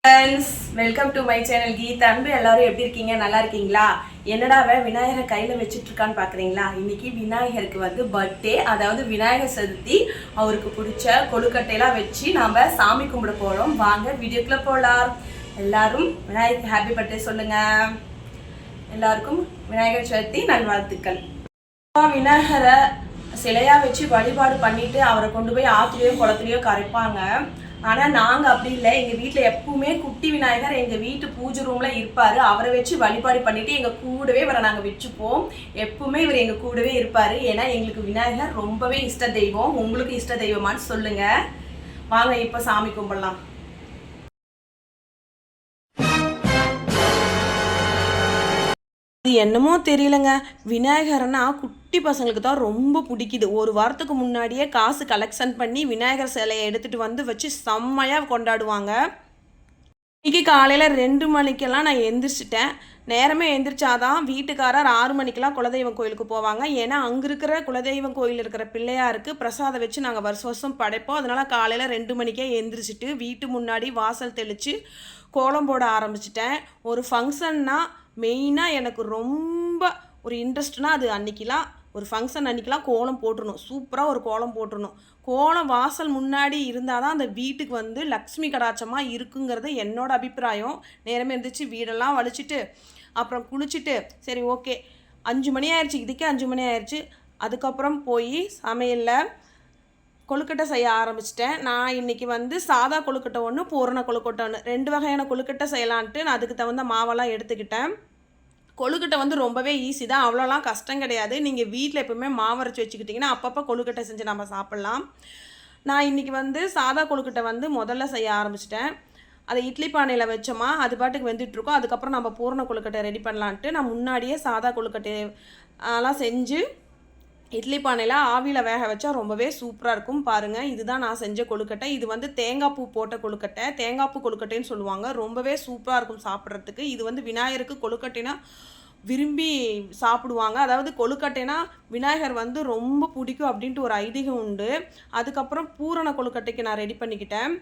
Friends, welcome to my channel Geeth. அன்பு எல்லாரும் எப்படி இருக்கீங்க? நல்லா இருக்கீங்களா? என்னடாவே விநாயகரை கையில் வச்சுட்டு இருக்கான்னு பார்க்குறீங்களா? இன்னைக்கு விநாயகருக்கு பர்த்டே, அதாவது விநாயகர் சதுர்த்தி. அவருக்கு பிடிச்ச கொழுக்கட்டையெல்லாம் வச்சு நாம் சாமி கும்பிட போகிறோம். வாங்க வீடியோக்குள்ளே போகலாம். எல்லாரும் விநாயகருக்கு ஹாப்பி பர்த்டே சொல்லுங்கள். எல்லாருக்கும் விநாயகர் சதுர்த்தி நல்வாழ்த்துக்கள். விநாயகரை சிலையாக வச்சு வழிபாடு பண்ணிவிட்டு அவரை கொண்டு போய் ஆற்றுலையோ குளத்துலையோ கரைப்பாங்க. ஆனால் நாங்கள் அப்படி இல்லை. எங்கள் வீட்டில் எப்பவுமே குட்டி விநாயகர் எங்கள் வீட்டு பூஜை ரூமில் இருப்பார். அவரை வச்சு வழிபாடு பண்ணிவிட்டு எங்கள் கூடவே இவரை நாங்கள் வச்சுப்போம். எப்பவுமே இவர் எங்கள் கூடவே இருப்பார். ஏன்னா எங்களுக்கு விநாயகர் ரொம்பவே இஷ்ட தெய்வம். உங்களுக்கு இஷ்ட தெய்வமானு சொல்லுங்கள். வாங்க இப்போ சாமி கும்பிடலாம். என்னமோ தெரியலங்க, விநாயகர்னா குட்டி பசங்களுக்கு தான் ரொம்ப பிடிக்குது. ஒரு வாரத்துக்கு முன்னாடியே காசு கலெக்ஷன் பண்ணி விநாயகர் சிலையை எடுத்துகிட்டு வச்சு செம்மையாக கொண்டாடுவாங்க. இன்றைக்கி காலையில் 2 மணிக்கெல்லாம் நான் எந்திரிச்சிட்டேன். நேரமே எந்திரிச்சாதான் வீட்டுக்காரர் 6 மணிக்கெல்லாம் குலதெய்வம் கோயிலுக்கு போவாங்க. ஏன்னா அங்கே இருக்கிற குலதெய்வம் கோயில் இருக்கிற பிள்ளையாருக்கு பிரசாதம் வச்சு நாங்கள் வருஷம் படைப்போம். அதனால் காலையில் 2 மணிக்கே எந்திரிச்சிட்டு வீட்டு முன்னாடி வாசல் தெளித்து கோலம் போட ஆரம்பிச்சிட்டேன். ஒரு ஃபங்க்ஷன்னா மெயினாக எனக்கு ரொம்ப ஒரு இன்ட்ரெஸ்ட்னா அது அன்றைக்கெலாம் ஒரு ஃபங்க்ஷன் அன்றைக்கெலாம் கோலம் போட்டுருணும். சூப்பராக ஒரு கோலம் போட்டுருணும். கோலம் வாசல் முன்னாடி இருந்தால் தான் அந்த வீட்டுக்கு லக்ஷ்மி கடாட்சமாக இருக்குங்கிறது என்னோட அபிப்பிராயம். நேரமே இருந்துச்சு, வீடெல்லாம் வலிச்சிட்டு அப்புறம் குளிச்சுட்டு சரி ஓகே 5 மணி ஆயிடுச்சு. இதுக்கே 5 மணி ஆயிடுச்சு. அதுக்கப்புறம் போய் சமையலில் கொழுக்கட்டை செய்ய ஆரம்பிச்சிட்டேன். நான் இன்றைக்கி சாதா கொழுக்கட்டை ஒன்று, பூரண கொழுக்கட்டை ஒன்று, 2 வகையான கொழுக்கட்டை செய்யலான்ட்டு நான் அதுக்கு தகுந்த மாவெல்லாம் எடுத்துக்கிட்டேன். கொழுக்கட்டை ரொம்பவே ஈஸி தான், அவ்வளோலாம் கஷ்டம் கிடையாது. நீங்கள் வீட்டில் எப்போவுமே மாவு அரைச்சி வச்சுக்கிட்டிங்கன்னா அப்பப்போ கொழுக்கட்டை செஞ்சு நம்ம சாப்பிட்லாம். நான் இன்றைக்கி சாதா கொழுக்கட்டை முதல்ல செய்ய ஆரம்பிச்சிட்டேன். அதை இட்லி பானையில் வச்சோமா அது பாட்டுக்கு வெந்துட்டுருக்கோம். அதுக்கப்புறம் நம்ம பூரண கொழுக்கட்டை ரெடி பண்ணலான்ட்டு நான் முன்னாடியே சாதா கொழுக்கட்டை எல்லாம் செஞ்சு இட்லி பானையில் ஆவியில் வேக வச்சா ரொம்பவே சூப்பராக இருக்கும். பாருங்கள், இதுதான் நான் செஞ்ச கொழுக்கட்டை. இது தேங்காய் பூ போட்ட கொழுக்கட்டை, தேங்காய் பூ கொழுக்கட்டைன்னு சொல்லுவாங்க. ரொம்பவே சூப்பராக இருக்கும் சாப்பிட்றதுக்கு. இது விநாயகருக்கு கொழுக்கட்டைனா விரும்பி சாப்பிடுவாங்க. அதாவது கொழுக்கட்டைனா விநாயகர் ரொம்ப பிடிக்கும் அப்படின்ட்டு ஒரு ஐதீகம் உண்டு. அதுக்கப்புறம் பூரண கொழுக்கட்டைக்கு நான் ரெடி பண்ணிக்கிட்டேன்.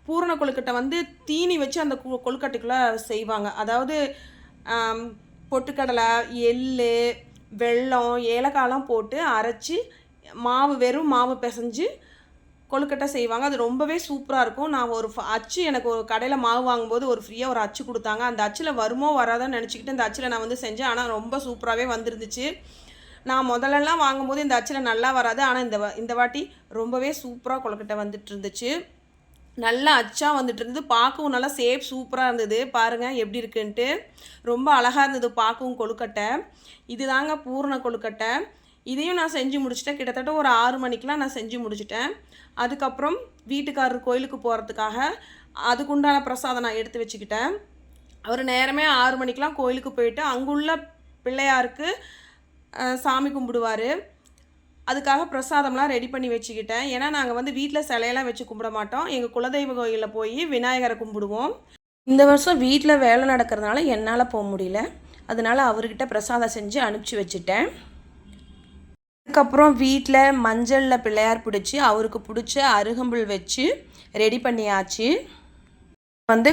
பூரண கொழுக்கட்டை தீனி வச்சு அந்த கொழுக்கட்டைக்குள்ளே செய்வாங்க. அதாவது பொட்டுக்கடலை, எள்ளு, வெல்லம், ஏலக்காயெலாம் போட்டு அரைச்சி வெறும் மாவு பிசைஞ்சு கொழுக்கட்டை செய்வாங்க. அது ரொம்பவே சூப்பராக இருக்கும். நான் ஒரு அச்சு எனக்கு ஒரு கடையில் மாவு வாங்கும்போது ஒரு ஃப்ரீயாக ஒரு அச்சு கொடுத்தாங்க. அந்த அச்சில் வருமோ வராதான்னு நினச்சிக்கிட்டு இந்த அச்சில் நான் செஞ்சேன். ஆனால் ரொம்ப சூப்பராகவே வந்துருந்துச்சு. நான் முதல்லலாம் வாங்கும்போது இந்த அச்சில் நல்லா வராது. ஆனால் இந்த வாட்டி ரொம்பவே சூப்பராக கொழுக்கட்டை வந்துட்டு இருந்துச்சு. நல்லா அச்சாக வந்துட்டு இருந்தது. பார்க்கவும் நல்லா ஷேப் சூப்பராக இருந்தது. பாருங்கள் எப்படி இருக்குன்ட்டு. ரொம்ப அழகாக இருந்தது பார்க்கவும் கொழுக்கட்டை. இது தாங்க பூரண கொழுக்கட்டை. இதையும் நான் செஞ்சு முடிச்சிட்டேன். கிட்டத்தட்ட ஒரு 6 மணிக்கெலாம் நான் செஞ்சு முடிச்சிட்டேன். அதுக்கப்புறம் வீட்டுக்காரர் கோயிலுக்கு போகிறதுக்காக அதுக்குண்டான பிரசாதம் நான் எடுத்து வச்சுக்கிட்டேன். அவர் நேரமே 6 மணிக்கெலாம் கோயிலுக்கு போயிட்டு அங்குள்ள பிள்ளையாருக்கு சாமி கும்பிடுவார். அதுக்காக பிரசாதம்லாம் ரெடி பண்ணி வச்சுக்கிட்டேன். ஏன்னா நாங்கள் வீட்டில் சிலையெல்லாம் வச்சு கும்பிட மாட்டோம். எங்கள் குலதெய்வ கோயிலில் போய் விநாயகரை கும்பிடுவோம். இந்த வருஷம் வீட்டில் வேலை நடக்கிறதுனால என்னால் போக முடியல. அதனால் அவர்கிட்ட பிரசாதம் செஞ்சு அனுப்பிச்சி வச்சுட்டேன். அதுக்கப்புறம் வீட்டில் மஞ்சளில் பிள்ளையார் பிடிச்சி அவருக்கு பிடிச்ச அருகம்புல் வச்சு ரெடி பண்ணியாச்சு.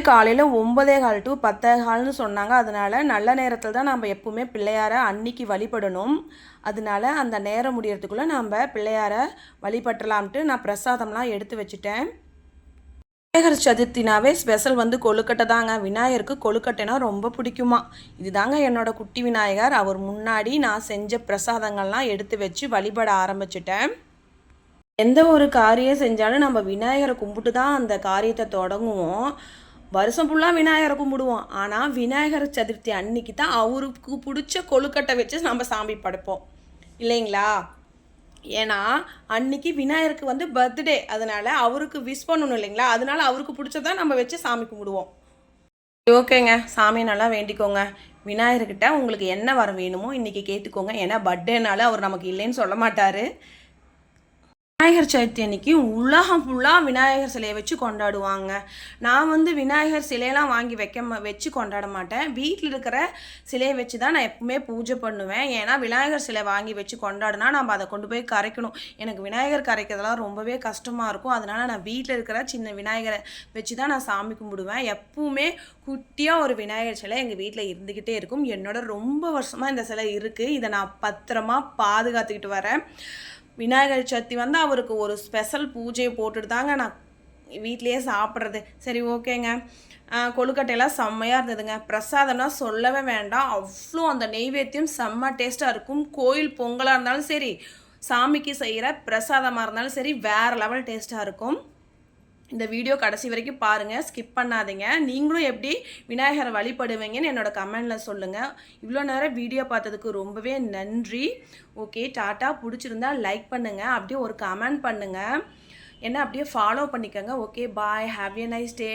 காலையில் 9:15 to 10:15 சொன்னாங்க. அதனால் நல்ல நேரத்தில் தான் நம்ம எப்பவுமே பிள்ளையாரை அன்னைக்கு வழிபடணும். அதனால அந்த நேரம் முடியறதுக்குள்ளே நம்ம பிள்ளையாரை வழிபட்டலாம்ட்டு நான் பிரசாதம்லாம் எடுத்து வச்சுட்டேன். விநாயகர் சதுர்த்தினாவே ஸ்பெஷல் கொழுக்கட்டை தாங்க. விநாயகருக்கு கொழுக்கட்டைனா ரொம்ப பிடிக்குமா. இதுதாங்க என்னோட குட்டி விநாயகர். அவர் முன்னாடி நான் செஞ்ச பிரசாதங்கள்லாம் எடுத்து வச்சு வழிபட ஆரம்பிச்சிட்டேன். எந்த ஒரு காரியம் செஞ்சாலும் நம்ம விநாயகரை கும்பிட்டு தான் அந்த காரியத்தை தொடங்குவோம். வருஷம் ஃபுல்லாக விநாயகரை கும்பிடுவோம். ஆனால் விநாயகர் சதுர்த்தி அன்னைக்கு தான் அவருக்கு பிடிச்ச கொழுக்கட்டை வச்சு நம்ம சாமி படைப்போம் இல்லைங்களா? ஏன்னா அன்னைக்கு விநாயகருக்கு பர்த்டே, அதனால் அவருக்கு விஷ் பண்ணணும் இல்லைங்களா? அதனால் அவருக்கு பிடிச்சதான் நம்ம வச்சு சாமி கும்பிடுவோம். ஓகேங்க, சாமி நல்லா வேண்டிக்கோங்க. விநாயகர்கிட்ட உங்களுக்கு என்ன வர வேணுமோ இன்றைக்கி கேட்டுக்கோங்க. ஏன்னா பர்த்டேனால அவர் நமக்கு இல்லைன்னு சொல்ல மாட்டார். விநாயகர் சதுர்த்தி அன்னைக்கு உலகம் ஃபுல்லாக விநாயகர் சிலையை வச்சு கொண்டாடுவாங்க. நான் வந்து விநாயகர் சிலையெல்லாம் வாங்கி வச்சு கொண்டாட மாட்டேன். வீட்டில் இருக்கிற சிலையை வச்சு தான் நான் எப்பவுமே பூஜை பண்ணுவேன். ஏன்னா விநாயகர் சிலை வாங்கி வச்சு கொண்டாடினா நம்ம அதை கொண்டு போய் கரைக்கணும். எனக்கு விநாயகர் கரைக்கிறதெல்லாம் ரொம்பவே கஷ்டமாக இருக்கும். அதனால் நான் வீட்டில் இருக்கிற சின்ன விநாயகரை வச்சு தான் நான் சாமி கும்பிடுவேன். எப்பவுமே குட்டியாக ஒரு விநாயகர் சிலை எங்கள் வீட்டில் இருந்துக்கிட்டே இருக்கும். என்னோட ரொம்ப வருஷமாக இந்த சிலை இருக்குது. இதை நான் பத்திரமா பாதுகாத்துக்கிட்டு வரேன். விநாயகர் சதுர்த்தி வந்து அவருக்கு ஒரு ஸ்பெஷல் பூஜையை போட்டுட்டு தாங்க நான் வீட்லேயே சாப்பிட்றது. சரி, ஓகேங்க. கொழுக்கட்டையெல்லாம் செம்மையாக இருந்ததுங்க. பிரசாதம்னா சொல்லவே வேண்டாம். அவ்வளோ அந்த நெய்வேத்தியம் செம்ம டேஸ்ட்டாக இருக்கும். கோயில் பொங்கலாக இருந்தாலும் சரி, சாமிக்கு செய்கிற பிரசாதமாக இருந்தாலும் சரி, வேறு லெவல் டேஸ்ட்டாக இருக்கும். இந்த வீடியோ கடைசி வரைக்கும் பாருங்கள், ஸ்கிப் பண்ணாதீங்க. நீங்களும் எப்படி விநாயகரை வழிபடுவீங்கன்னு என்னோட கமெண்டில் சொல்லுங்கள். இவ்வளோ நேரம் வீடியோ பார்த்ததுக்கு ரொம்பவே நன்றி. Okay, tata. பிடிச்சிருந்தா லைக் பண்ணுங்கள், அப்படியே ஒரு கமெண்ட் பண்ணுங்கள், என்ன அப்படியே ஃபாலோ பண்ணிக்கோங்க. Okay, bye. Have a nice day.